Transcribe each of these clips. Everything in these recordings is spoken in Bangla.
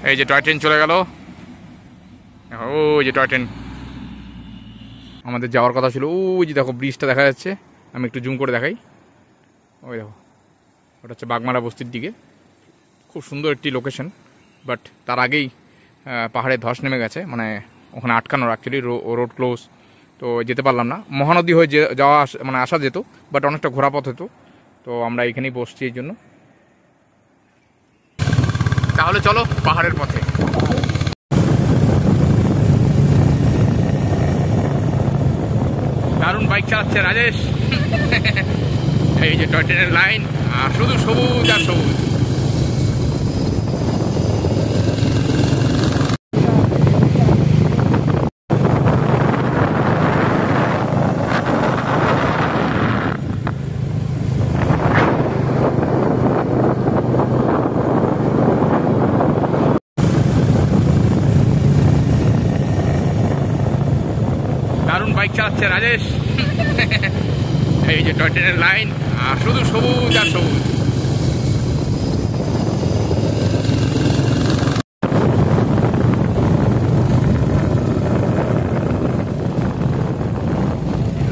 এই যে টয় ট্রেন চলে গেল। ওই যে টয় ট্রেন আমাদের যাওয়ার কথা ছিল। ওই যে দেখো ব্রিজটা দেখা যাচ্ছে, আমি একটু জুম করে দেখাই। ওই দেখো, ওটা হচ্ছে বাগমারা বস্তির দিকে। খুব সুন্দর একটি লোকেশন, বাট তার আগেই পাহাড়ে ধস নেমে গেছে, মানে ওখানে আটকানোর অ্যাকচুয়ালি রোড ক্লোজ, তো যেতে পারলাম না। মহানদী হয়ে যাওয়া মানে আসা যেত, বাট অনেকটা ঘোরাপথ হতো, তো আমরা এখানেই বসছি এই জন্য। তাহলে চলো পাহাড়ের পথে। দারুণ বাইক চালাচ্ছে রাজেশ। এই যে টয় ট্রেনের লাইন, আর শুধু সবুজ আর সবুজ। দারুণ বাইক চালাচ্ছে রাজেশ। এই যে টয় ট্রেনের লাইন, আর শুধু সবুজ আর সবুজ।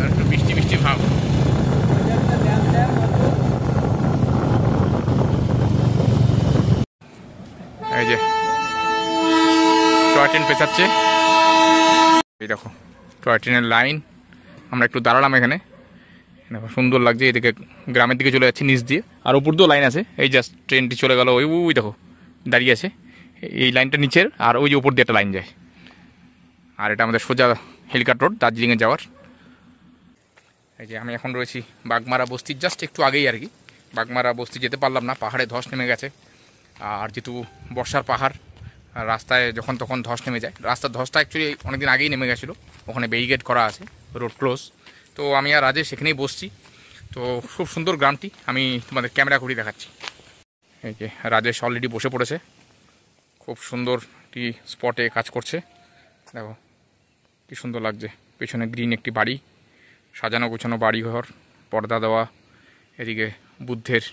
একটু বৃষ্টি বৃষ্টি ভাব। এই যে টয় ট্রেন পেছাচ্ছে, এই দেখো টয় ট্রেনের লাইন। আমরা একটু দাঁড়ালাম এখানে, দেখো সুন্দর লাগছে। এদিকে গ্রামের দিকে চলে যাচ্ছে নিচ দিয়ে, আর উপর দিয়েও লাইন আছে। এই জাস্ট ট্রেনটি চলে গেল, ওই দেখো দাঁড়িয়ে আছে। এই লাইনটা নিচের, আর ওই যে উপর দিয়ে একটা লাইন যায়। আর এটা আমাদের সোজা হেলিকপ্টার রোড দার্জিলিংয়ে যাওয়ার। এই যে আমি এখন রয়েছি বাগমারা বস্তির জাস্ট একটু আগেই আর কি। বাগমারা বস্তি যেতে পারলাম না, পাহাড়ে ধস নেমে গেছে। আর যেহেতু বর্ষার পাহাড়, রাস্তায় যখন তখন ধস নেমে যায়। রাস্তার ধসটা অ্যাকচুয়ালি অনেকদিন আগেই নেমে গেছিলো, ওখানে ব্যারিকেড করা আছে, রোড ক্লোজ। তো আমি আর রাজেশ সেখানেই বসছি। তো খুব সুন্দর গ্রামটি, আমি তোমাদের ক্যামেরা করে দেখাচ্ছি। এই যে রাজেশ অলরেডি বসে পড়েছে, খুব সুন্দর একটি স্পটে কাজ করছে। দেখো কি সুন্দর লাগছে, পেছনে গ্রিন একটি বাড়ি, সাজানো গোছানো বাড়ি ঘর, পর্দা দেওয়া। এদিকে বুদ্ধের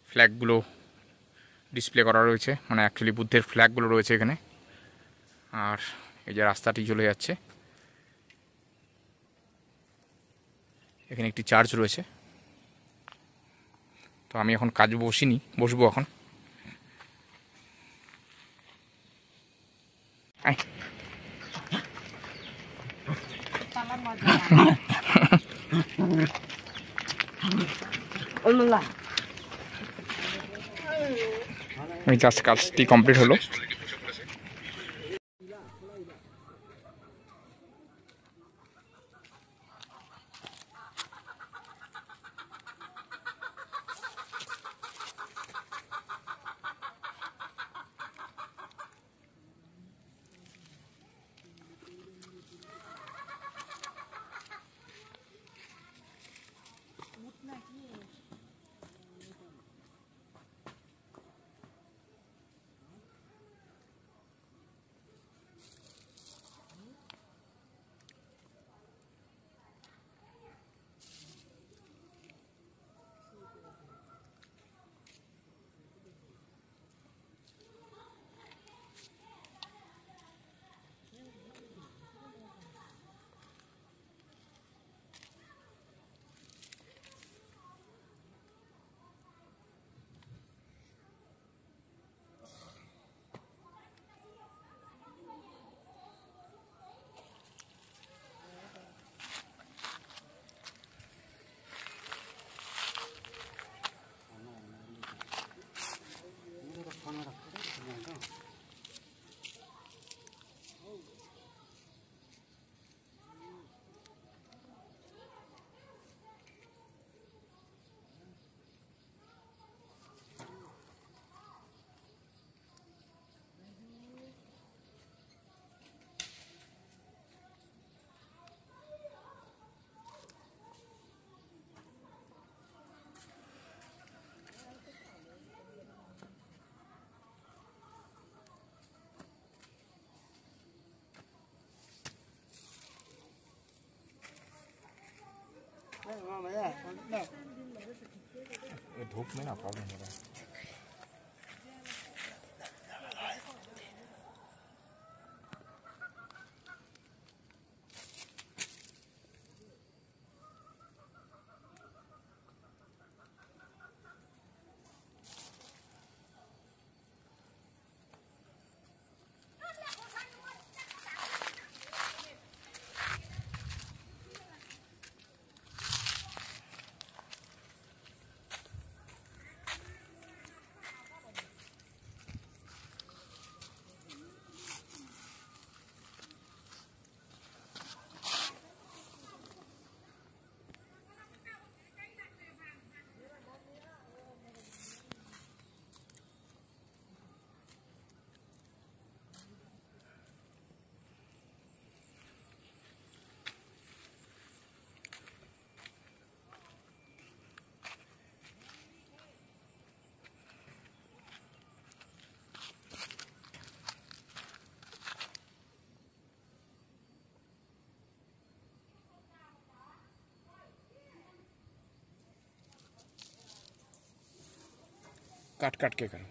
ফ্ল্যাগগুলো ডিসপ্লে করা রয়েছে, মানে অ্যাকচুয়ালি বুদ্ধের ফ্ল্যাগগুলো রয়েছে এখানে। আর এই যে রাস্তাটি চলে যাচ্ছে, এখানে একটি চার্চ রয়েছে। তো আমি এখন কাজ বসবো এখন। আমি জাস্ট কাজটি কমপ্লিট হলো। धूप में ना प्रॉब्लम हो रहा है। काट काट के करो।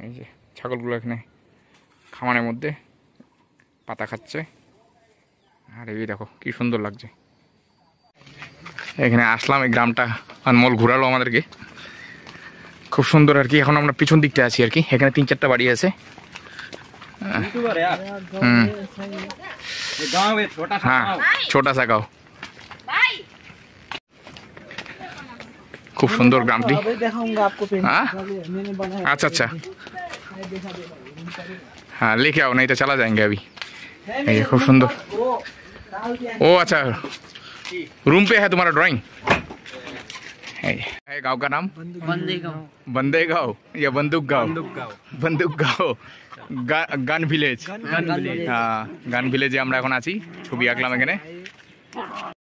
এই যে ছাগলগুলো এখানে খামারের মধ্যে পাতা খাচ্ছে, আর এই দেখো কি সুন্দর লাগছে। এখানে আসলাম, এই গ্রামটা আনমোল ঘোরালো আমাদেরকে, খুব সুন্দর আর কি। এখন আমরা পিছন দিকটা আছি আর কি, এখানে 3-4টা বাড়ি আছে। হ্যাঁ, ছোটা সা গাঁও, খুব সুন্দর গ্রামটি। अच्छा अच्छा, हाँ लेके आओ नहीं तो चला जाएंगे अभी। ये खूब सुंदर। ओ अच्छा, रूम पे है तुम्हारा ड्राइंग? है गांव का नाम? बंदेगांव। बंदेगांव या बंदूक गांव? बंदूक गांव, গান ভিলেজ। হ্যাঁ, গান ভিলেজে আমরা এখন আছি, ছবি আঁকলাম এখানে।